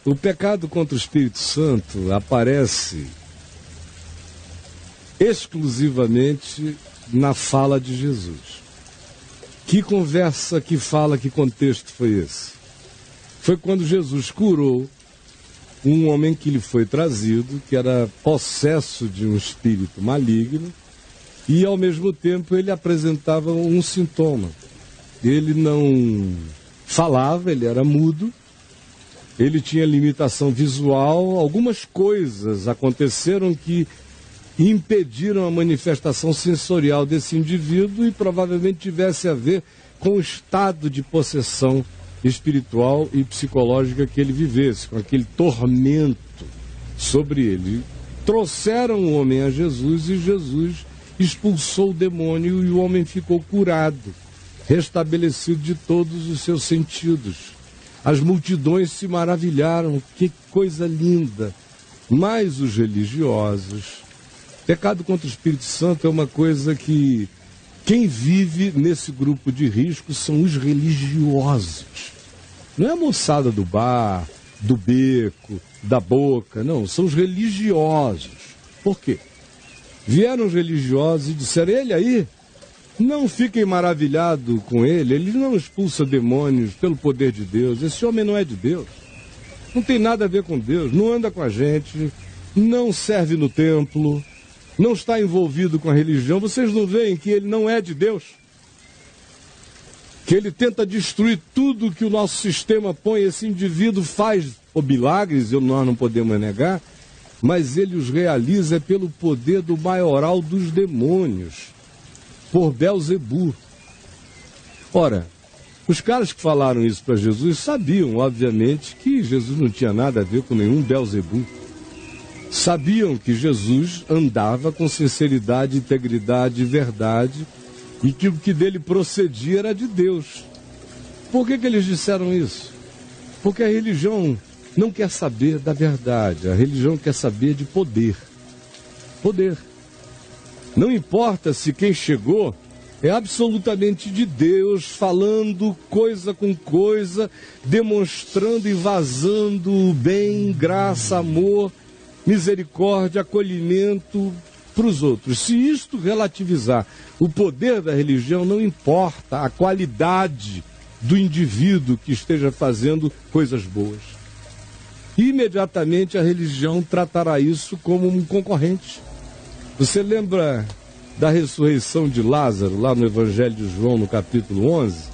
O pecado contra o Espírito Santo aparece exclusivamente na fala de Jesus. Que conversa, que fala, que contexto foi esse? Foi quando Jesus curou um homem que lhe foi trazido, que era possesso de um espírito maligno, e ao mesmo tempo ele apresentava um sintoma. Ele não falava, ele era mudo, ele tinha limitação visual, algumas coisas aconteceram que impediram a manifestação sensorial desse indivíduo e provavelmente tivesse a ver com o estado de possessão espiritual e psicológica que ele vivesse, com aquele tormento sobre ele. Trouxeram o homem a Jesus e Jesus expulsou o demônio e o homem ficou curado, restabelecido de todos os seus sentidos. As multidões se maravilharam, que coisa linda. Mas os religiosos, pecado contra o Espírito Santo é uma coisa que quem vive nesse grupo de risco são os religiosos. Não é a moçada do bar, do beco, da boca, não, são os religiosos. Por quê? Vieram os religiosos e disseram, ele aí, não fiquem maravilhados com ele não expulsa demônios pelo poder de Deus, esse homem não é de Deus, não tem nada a ver com Deus, não anda com a gente, não serve no templo, não está envolvido com a religião, vocês não veem que ele não é de Deus? Que ele tenta destruir tudo que o nosso sistema põe, esse indivíduo faz milagres, nós não podemos negar, mas ele os realiza pelo poder do maioral dos demônios, por Belzebu. Ora, os caras que falaram isso para Jesus sabiam, obviamente, que Jesus não tinha nada a ver com nenhum Belzebu. Sabiam que Jesus andava com sinceridade, integridade e verdade, e que o que dele procedia era de Deus. Por que eles disseram isso? Porque a religião não quer saber da verdade, a religião quer saber de poder. Poder. Não importa se quem chegou é absolutamente de Deus, falando coisa com coisa, demonstrando e vazando bem, graça, amor, misericórdia, acolhimento para os outros. Se isto relativizar o poder da religião, não importa a qualidade do indivíduo que esteja fazendo coisas boas. Imediatamente a religião tratará isso como um concorrente. Você lembra da ressurreição de Lázaro, lá no Evangelho de João, no capítulo 11?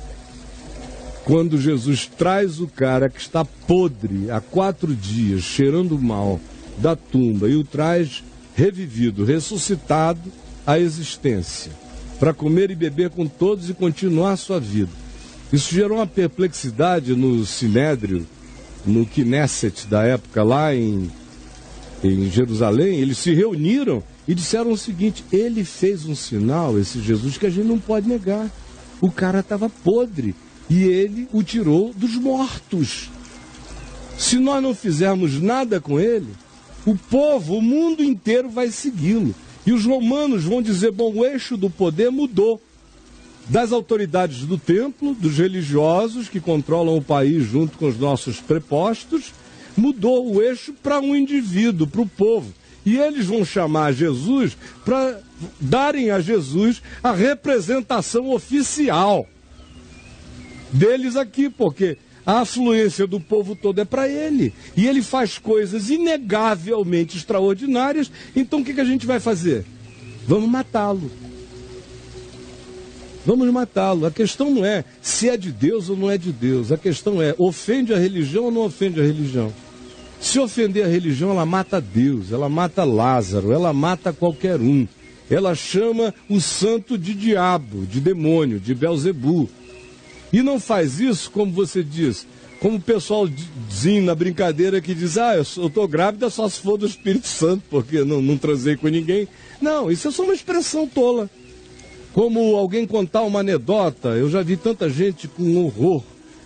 Quando Jesus traz o cara que está podre há 4 dias, cheirando mal, da tumba, e o traz revivido, ressuscitado à existência, para comer e beber com todos e continuar sua vida. Isso gerou uma perplexidade no Sinédrio, no Knesset da época, lá em Jerusalém. Eles se reuniram e disseram o seguinte: ele fez um sinal, esse Jesus, que a gente não pode negar. O cara estava podre e ele o tirou dos mortos. Se nós não fizermos nada com ele, o povo, o mundo inteiro vai segui-lo. E os romanos vão dizer, bom, o eixo do poder mudou. Das autoridades do templo, dos religiosos que controlam o país junto com os nossos prepostos, mudou o eixo para um indivíduo, para o povo. E eles vão chamar Jesus para darem a Jesus a representação oficial deles aqui, porque a afluência do povo todo é para ele. E ele faz coisas inegavelmente extraordinárias. Então o que a gente vai fazer? Vamos matá-lo. Vamos matá-lo. A questão não é se é de Deus ou não é de Deus. A questão é, ofende a religião ou não ofende a religião? Se ofender a religião, ela mata Deus, ela mata Lázaro, ela mata qualquer um. Ela chama o santo de diabo, de demônio, de Belzebu. E não faz isso, como você diz, como o pessoalzinho na brincadeira que diz, eu estou grávida só se for do Espírito Santo, porque não transei com ninguém. Não, isso é só uma expressão tola. Como alguém contar uma anedota, eu já vi tanta gente com horror,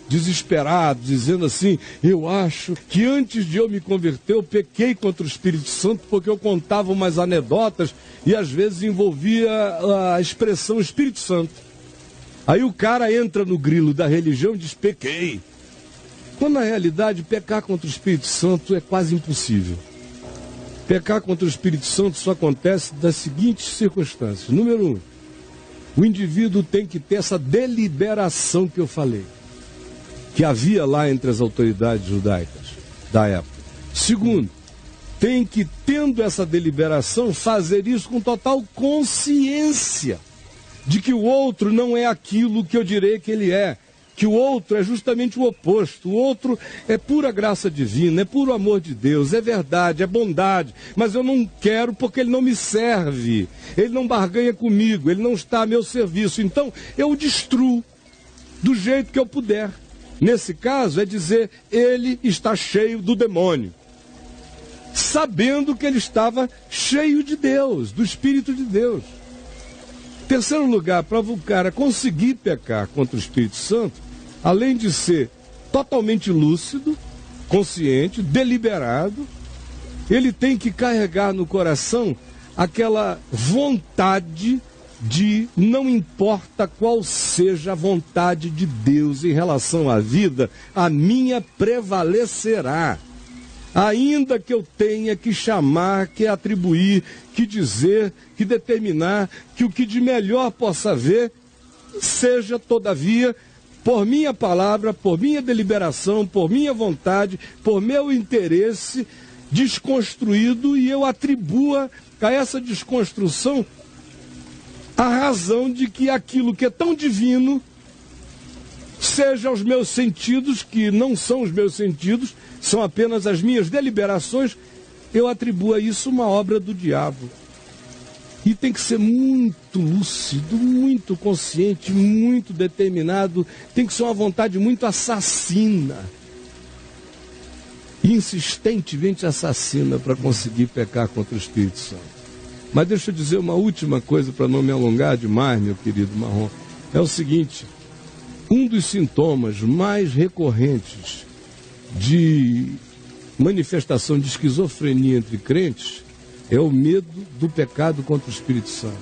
desesperado, dizendo assim, eu acho que antes de eu me converter, eu pequei contra o Espírito Santo porque eu contava umas anedotas e às vezes envolvia a expressão Espírito Santo. Aí o cara entra no grilo da religião e diz, pequei. Quando na realidade pecar contra o Espírito Santo é quase impossível. Pecar contra o Espírito Santo só acontece das seguintes circunstâncias. Número 1, o indivíduo tem que ter essa deliberação que eu falei, que havia lá entre as autoridades judaicas da época. Segundo, tem que, tendo essa deliberação, fazer isso com total consciência de que o outro não é aquilo que eu direi que ele é, que o outro é justamente o oposto. O outro é pura graça divina, é puro amor de Deus, é verdade, é bondade, mas eu não quero porque ele não me serve, ele não barganha comigo, ele não está a meu serviço, então eu o destruo do jeito que eu puder. Nesse caso é dizer, ele está cheio do demônio, sabendo que ele estava cheio de Deus, do Espírito de Deus. Terceiro lugar, para o cara conseguir pecar contra o Espírito Santo, além de ser totalmente lúcido, consciente, deliberado, ele tem que carregar no coração aquela vontade de, não importa qual seja a vontade de Deus em relação à vida, a minha prevalecerá. Ainda que eu tenha que chamar, que atribuir, que dizer, que determinar, que o que de melhor possa haver, seja, todavia, por minha palavra, por minha deliberação, por minha vontade, por meu interesse desconstruído, e eu atribua a essa desconstrução a razão de que aquilo que é tão divino seja os meus sentidos, que não são os meus sentidos, são apenas as minhas deliberações, eu atribuo a isso uma obra do diabo. E tem que ser muito lúcido, muito consciente, muito determinado, tem que ser uma vontade muito assassina, insistentemente assassina, para conseguir pecar contra o Espírito Santo. Mas deixa eu dizer uma última coisa para não me alongar demais, meu querido Marrom. É o seguinte, um dos sintomas mais recorrentes de manifestação de esquizofrenia entre crentes é o medo do pecado contra o Espírito Santo.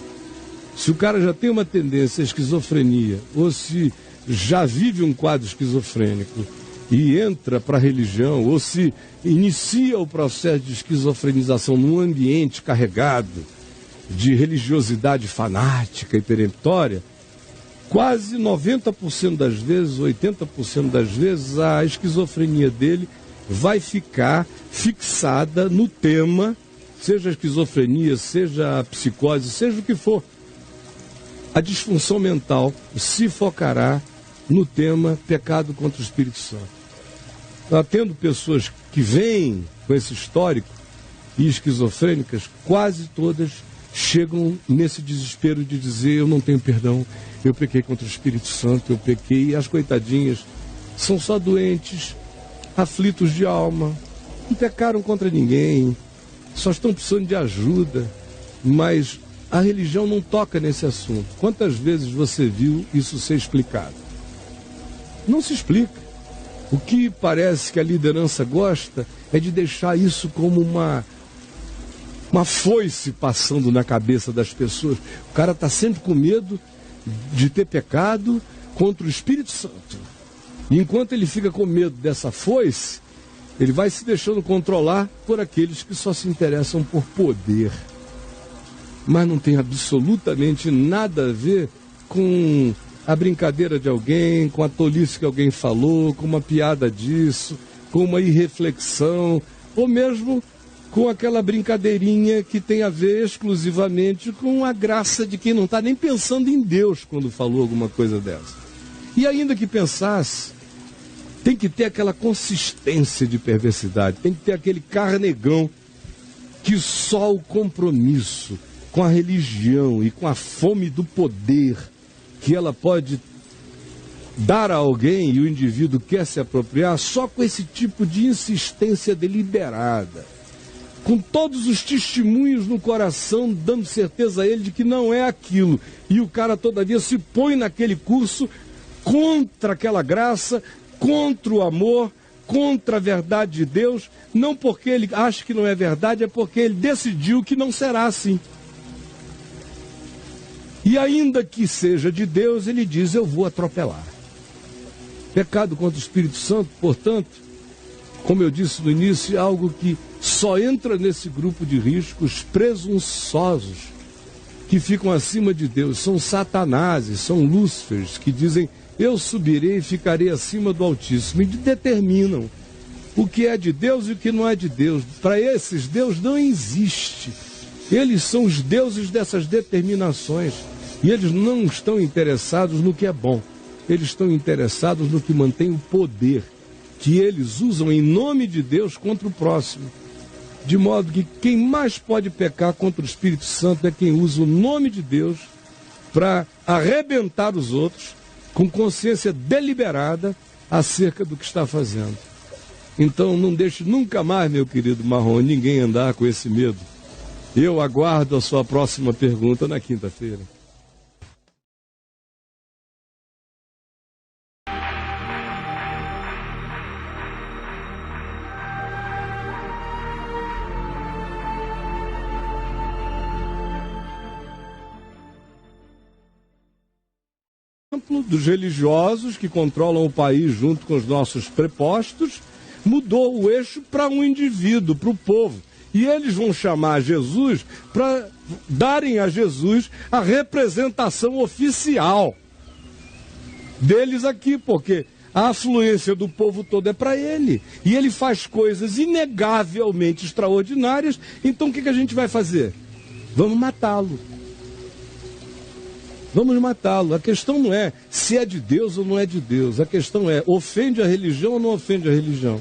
Se o cara já tem uma tendência à esquizofrenia, ou se já vive um quadro esquizofrênico e entra para a religião, ou se inicia o processo de esquizofrenização num ambiente carregado de religiosidade fanática e peremptória, quase 90% das vezes, 80% das vezes, a esquizofrenia dele vai ficar fixada no tema, seja a esquizofrenia, seja a psicose, seja o que for. A disfunção mental se focará no tema pecado contra o Espírito Santo. Tendo pessoas que vêm com esse histórico e esquizofrênicas, quase todas chegam nesse desespero de dizer, eu não tenho perdão, eu pequei contra o Espírito Santo, eu pequei, e as coitadinhas são só doentes, aflitos de alma, não pecaram contra ninguém, só estão precisando de ajuda, mas a religião não toca nesse assunto. Quantas vezes você viu isso ser explicado? Não se explica. O que parece que a liderança gosta é de deixar isso como uma foice passando na cabeça das pessoas. O cara está sempre com medo de ter pecado contra o Espírito Santo. E enquanto ele fica com medo dessa foice, ele vai se deixando controlar por aqueles que só se interessam por poder. Mas não tem absolutamente nada a ver com a brincadeira de alguém, com a tolice que alguém falou, com uma piada disso, com uma irreflexão, ou mesmo com aquela brincadeirinha que tem a ver exclusivamente com a graça de quem não está nem pensando em Deus quando falou alguma coisa dessa. E ainda que pensasse, tem que ter aquela consistência de perversidade, tem que ter aquele carnegão que só o compromisso com a religião e com a fome do poder que ela pode dar a alguém e o indivíduo quer se apropriar, só com esse tipo de insistência deliberada, com todos os testemunhos no coração, dando certeza a ele de que não é aquilo, e o cara todavia se põe naquele curso contra aquela graça, contra o amor, contra a verdade de Deus, não porque ele acha que não é verdade, é porque ele decidiu que não será assim. E ainda que seja de Deus, ele diz, eu vou atropelar. Pecado contra o Espírito Santo, portanto, como eu disse no início, é algo que só entra nesse grupo de riscos presunçosos que ficam acima de Deus. São satanases, são lúcifers que dizem: eu subirei e ficarei acima do Altíssimo, e determinam o que é de Deus e o que não é de Deus. Para esses, Deus não existe. Eles são os deuses dessas determinações. E eles não estão interessados no que é bom. Eles estão interessados no que mantém o poder, que eles usam em nome de Deus contra o próximo. De modo que quem mais pode pecar contra o Espírito Santo é quem usa o nome de Deus para arrebentar os outros com consciência deliberada acerca do que está fazendo. Então não deixe nunca mais, meu querido Marrone, ninguém andar com esse medo. Eu aguardo a sua próxima pergunta na quinta-feira. Dos religiosos que controlam o país junto com os nossos prepostos, mudou o eixo para um indivíduo, para o povo. E eles vão chamar Jesus para darem a Jesus a representação oficial deles aqui, porque a afluência do povo todo é para ele. E ele faz coisas inegavelmente extraordinárias. Então o que a gente vai fazer? Vamos matá-lo. Vamos matá-lo. A questão não é se é de Deus ou não é de Deus. A questão é, ofende a religião ou não ofende a religião?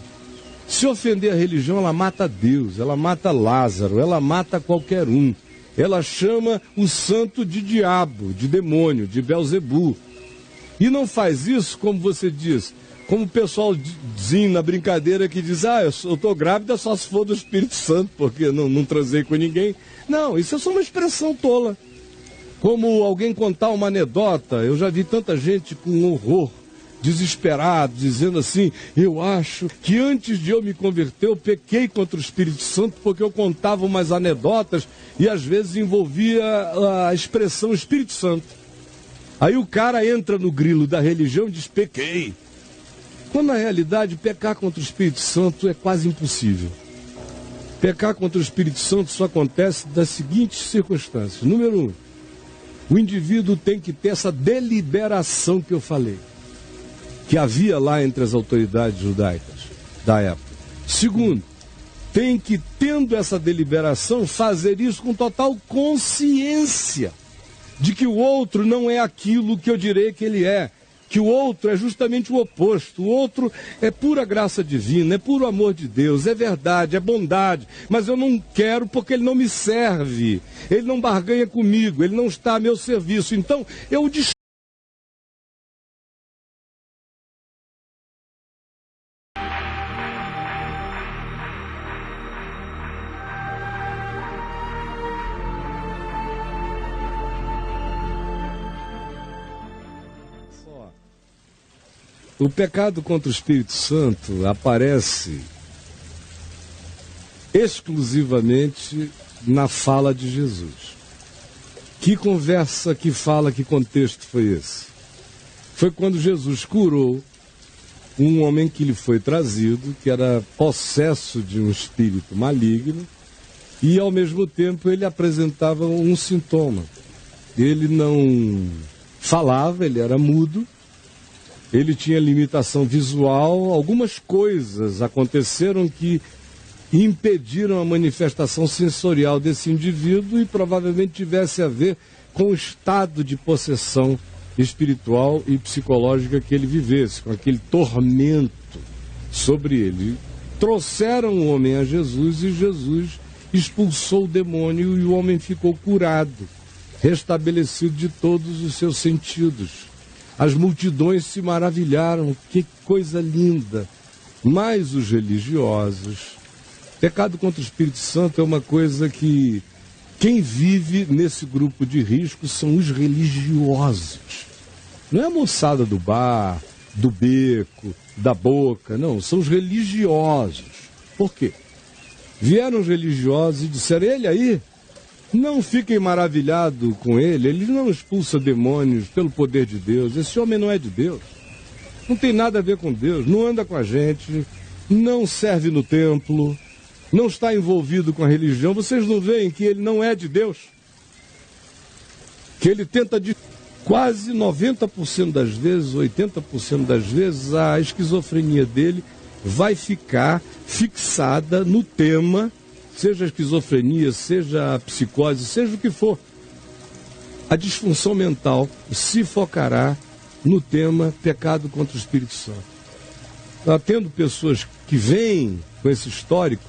Se ofender a religião, ela mata Deus, ela mata Lázaro, ela mata qualquer um. Ela chama o santo de diabo, de demônio, de Belzebu. E não faz isso, como você diz, como o pessoalzinho na brincadeira que diz: eu estou grávida só se for do Espírito Santo, porque não transei com ninguém. Não, isso é só uma expressão tola. Como alguém contar uma anedota, eu já vi tanta gente com horror, desesperado, dizendo assim: eu acho que antes de eu me converter, eu pequei contra o Espírito Santo porque eu contava umas anedotas e às vezes envolvia a expressão Espírito Santo. Aí o cara entra no grilo da religião e diz: pequei. Quando na realidade pecar contra o Espírito Santo é quase impossível. Pecar contra o Espírito Santo só acontece das seguintes circunstâncias. Número 1, o indivíduo tem que ter essa deliberação que eu falei, que havia lá entre as autoridades judaicas da época. Segundo, tem que, tendo essa deliberação, fazer isso com total consciência de que o outro não é aquilo que eu direi que ele é, que o outro é justamente o oposto. O outro é pura graça divina, é puro amor de Deus, é verdade, é bondade, mas eu não quero porque ele não me serve, ele não barganha comigo, ele não está a meu serviço, então eu O pecado contra o Espírito Santo aparece exclusivamente na fala de Jesus. Que conversa, que fala, que contexto foi esse? Foi quando Jesus curou um homem que lhe foi trazido, que era possesso de um espírito maligno, e ao mesmo tempo ele apresentava um sintoma. Ele não falava, ele era mudo, ele tinha limitação visual, algumas coisas aconteceram que impediram a manifestação sensorial desse indivíduo e provavelmente tivesse a ver com o estado de possessão espiritual e psicológica que ele vivesse, com aquele tormento sobre ele. Trouxeram o homem a Jesus e Jesus expulsou o demônio e o homem ficou curado, restabelecido de todos os seus sentidos. As multidões se maravilharam, que coisa linda. Mas os religiosos, pecado contra o Espírito Santo é uma coisa que quem vive nesse grupo de risco são os religiosos. Não é a moçada do bar, do beco, da boca, não, são os religiosos. Por quê? Vieram os religiosos e disseram: ele aí, não fiquem maravilhados com ele não expulsa demônios pelo poder de Deus, esse homem não é de Deus. Não tem nada a ver com Deus, não anda com a gente, não serve no templo, não está envolvido com a religião. Vocês não veem que ele não é de Deus? Que ele tenta de quase 90% das vezes, 80% das vezes, a esquizofrenia dele vai ficar fixada no tema, seja a esquizofrenia, seja a psicose, seja o que for. A disfunção mental se focará no tema pecado contra o Espírito Santo. Tendo pessoas que vêm com esse histórico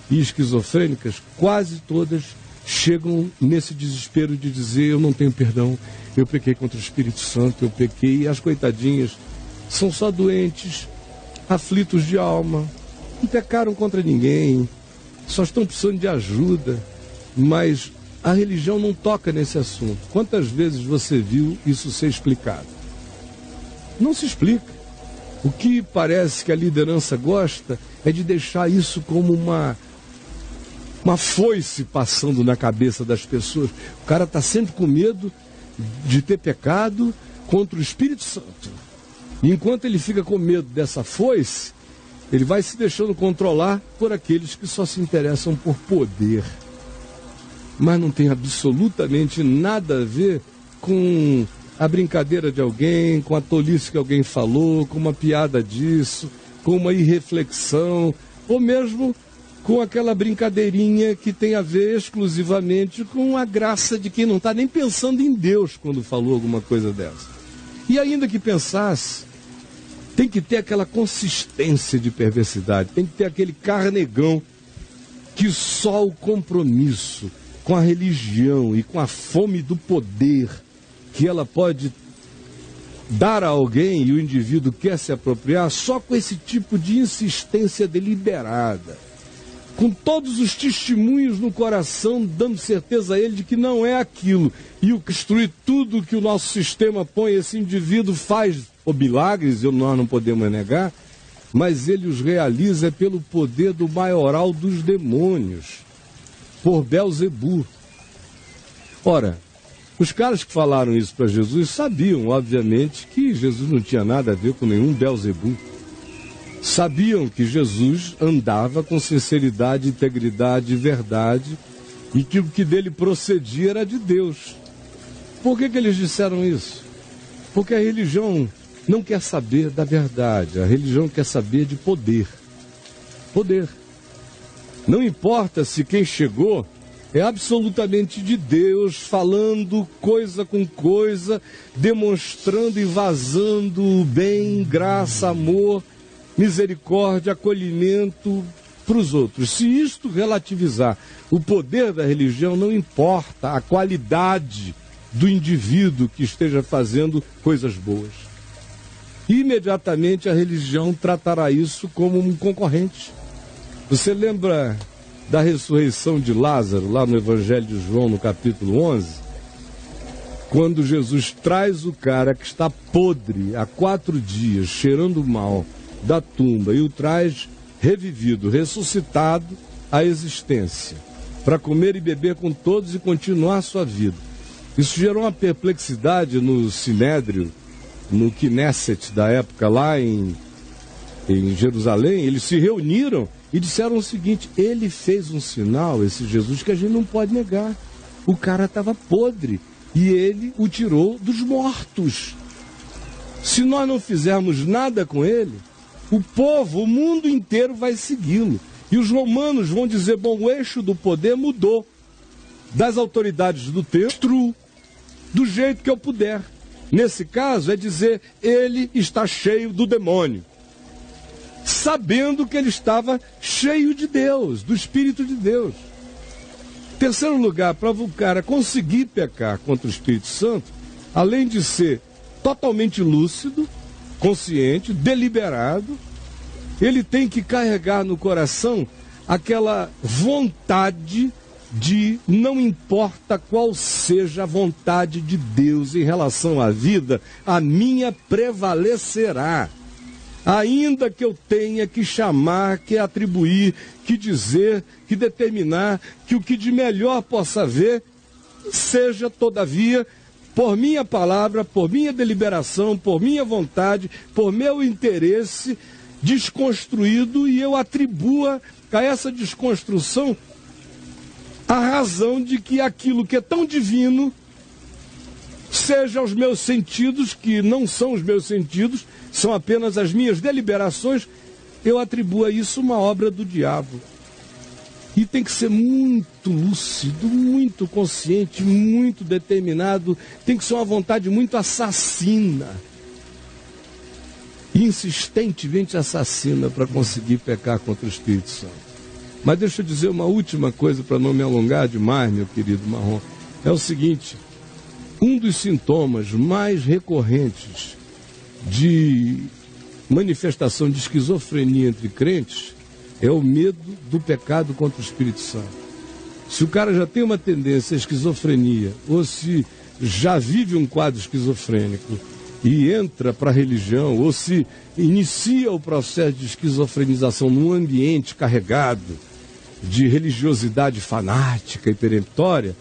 e esquizofrênicas, quase todas chegam nesse desespero de dizer: eu não tenho perdão, eu pequei contra o Espírito Santo, eu pequei. E as coitadinhas são só doentes, aflitos de alma, não pecaram contra ninguém, só estão precisando de ajuda, mas a religião não toca nesse assunto. Quantas vezes você viu isso ser explicado? Não se explica. O que parece que a liderança gosta é de deixar isso como uma foice passando na cabeça das pessoas. O cara está sempre com medo de ter pecado contra o Espírito Santo. E enquanto ele fica com medo dessa foice, ele vai se deixando controlar por aqueles que só se interessam por poder. Mas não tem absolutamente nada a ver com a brincadeira de alguém, com a tolice que alguém falou, com uma piada disso, com uma irreflexão, ou mesmo com aquela brincadeirinha que tem a ver exclusivamente com a graça de quem não está nem pensando em Deus quando falou alguma coisa dessa. E ainda que pensasse, tem que ter aquela consistência de perversidade, tem que ter aquele carnegão que só o compromisso com a religião e com a fome do poder que ela pode dar a alguém e o indivíduo quer se apropriar, só com esse tipo de insistência deliberada, com todos os testemunhos no coração, dando certeza a ele de que não é aquilo, e o que destrui tudo que o nosso sistema põe, esse indivíduo faz milagres, nós não podemos negar, mas ele os realiza pelo poder do maioral dos demônios, por Belzebu. Ora, os caras que falaram isso para Jesus sabiam, obviamente, que Jesus não tinha nada a ver com nenhum Belzebu. Sabiam que Jesus andava com sinceridade, integridade e verdade, e que o que dele procedia era de Deus. Por que eles disseram isso? Porque a religião não quer saber da verdade, a religião quer saber de poder. Poder. Não importa se quem chegou é absolutamente de Deus, falando coisa com coisa, demonstrando e vazando bem, graça, amor, misericórdia, acolhimento para os outros. Se isto relativizar o poder da religião, não importa a qualidade do indivíduo que esteja fazendo coisas boas. Imediatamente a religião tratará isso como um concorrente. Você lembra da ressurreição de Lázaro, lá no Evangelho de João, no capítulo 11? Quando Jesus traz o cara que está podre há 4 dias, cheirando mal, da tumba, e o traz revivido, ressuscitado à existência, para comer e beber com todos e continuar a sua vida. Isso gerou uma perplexidade no Sinédrio, no Knesset da época, lá em Jerusalém. Eles se reuniram e disseram o seguinte: ele fez um sinal, esse Jesus, que a gente não pode negar. O cara estava podre e ele o tirou dos mortos. Se nós não fizermos nada com ele, o povo, o mundo inteiro vai segui-lo. E os romanos vão dizer: bom, o eixo do poder mudou das autoridades do templo, do jeito que eu puder. Nesse caso é dizer: ele está cheio do demônio, sabendo que ele estava cheio de Deus, do Espírito de Deus. Terceiro lugar, para o cara conseguir pecar contra o Espírito Santo, além de ser totalmente lúcido, consciente, deliberado, ele tem que carregar no coração aquela vontade de, não importa qual seja a vontade de Deus em relação à vida, a minha prevalecerá. Ainda que eu tenha que chamar, que atribuir, que dizer, que determinar, que o que de melhor possa haver seja, todavia, por minha palavra, por minha deliberação, por minha vontade, por meu interesse, desconstruído, e eu atribua a essa desconstrução a razão de que aquilo que é tão divino seja aos meus sentidos, que não são os meus sentidos, são apenas as minhas deliberações, eu atribuo a isso uma obra do diabo. E tem que ser muito lúcido, muito consciente, muito determinado, tem que ser uma vontade muito assassina, insistentemente assassina, para conseguir pecar contra o Espírito Santo. Mas deixa eu dizer uma última coisa para não me alongar demais, meu querido Marrom. É o seguinte: um dos sintomas mais recorrentes de manifestação de esquizofrenia entre crentes é o medo do pecado contra o Espírito Santo. Se o cara já tem uma tendência à esquizofrenia, ou se já vive um quadro esquizofrênico e entra para a religião, ou se inicia o processo de esquizofrenização num ambiente carregado de religiosidade fanática e peremptória,